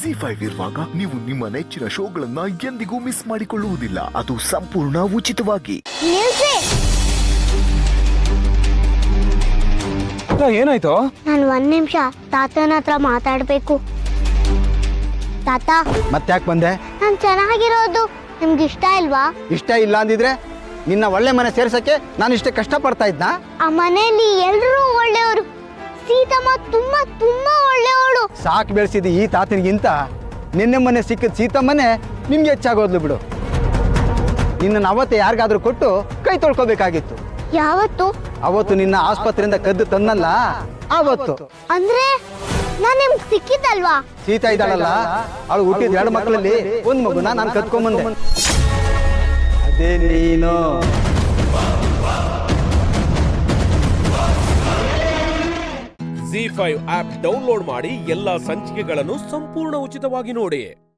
ZEE5 ಇರುವಾಗ ನೀವು ನಿಮ್ಮ ನೆಚ್ಚಿನ ಶೋಗಳನ್ನ ಎಂದಿಗೂ ಮಿಸ್ ಮಾಡಿಕೊಳ್ಳುವುದಿಲ್ಲ. ಅದು ಸಂಪೂರ್ಣ ಉಚಿತವಾಗಿ. ಏನಾಯ್ತು? ನಾನು 1 ನಿಮಿಷ ತಾತನ ಹತ್ರ ಮಾತಾಡ್ಬೇಕು. ತಾತ, ಮತ್ತ್ಯಾಕೆ ಬಂದೆ? ನಾನು ಚೆನ್ನಾಗಿರೋದು ನಿಮ್ಗೆ ಇಷ್ಟ ಇಲ್ವಾ? ಇಷ್ಟ ಇಲ್ಲ ಅಂದಿದ್ರೆ ನಿನ್ನ ಒಳ್ಳೆ ಮನೆ ಸೇರ್ಸಕ್ಕೆ ನಾನು ಇಷ್ಟೇ ಕಷ್ಟ ಪಡ್ತಾ ಇದ್ನಾ? ಆ ಮನೆಯಲ್ಲಿ ಎಲ್ಲರೂ ಒಳ್ಳೆಯವರು. ಸೀತಮ್ಮ ತುಂಬಾ ತುಂಬಾ ಒಳ್ಳೆಯವಳು. ಸಾಕು ಬೆಳೆಸಿದ ಈ ತಾತನಿಗಿಂತ ನಿನ್ನೆ ಮನೆ ಸಿಕ್ಕಿದ ಸೀತಮ್ಮನೆ ನಿಮ್ಗೆ ಹೆಚ್ಚಾಗೋದ್ಲು ಬಿಡು. ನಿನ್ನನ್ನು ಅವತ್ತೇ ಯಾರಿಗಾದ್ರೂ ಕೊಟ್ಟು ಕೈ ತೊಳ್ಕೊಬೇಕಾಗಿತ್ತು. ಯಾವತ್ತು? ಅವತ್ತು ನಿನ್ನ ಆಸ್ಪತ್ರೆಯಿಂದ ಕದ್ದು ತಂದಲ್ಲ ಆವತ್ತು. ಅಂದ್ರೆ ನಾನು ನಿಮ್ಗೆ ಸಿಕ್ಕಿದ್ದಲ್ವಾ? ಸೀತಾ ಇದ್ದಾಳಲ್ಲ, ಅವಳು ಹುಟ್ಟಿದ 2 ಮಕ್ಕಳಲ್ಲಿ ಒಂದು ಮಗುನ ನಾನು ಕತ್ಕೊಂಬಂದೆ. ಅದೇ ನೀನು. ZEE5 ಆಪ್ ಡೌನ್ಲೋಡ್ ಮಾಡಿ ಎಲ್ಲಾ ಸಂಚಿಕೆಗಳನ್ನು ಸಂಪೂರ್ಣ ಉಚಿತವಾಗಿ ನೋಡಿ.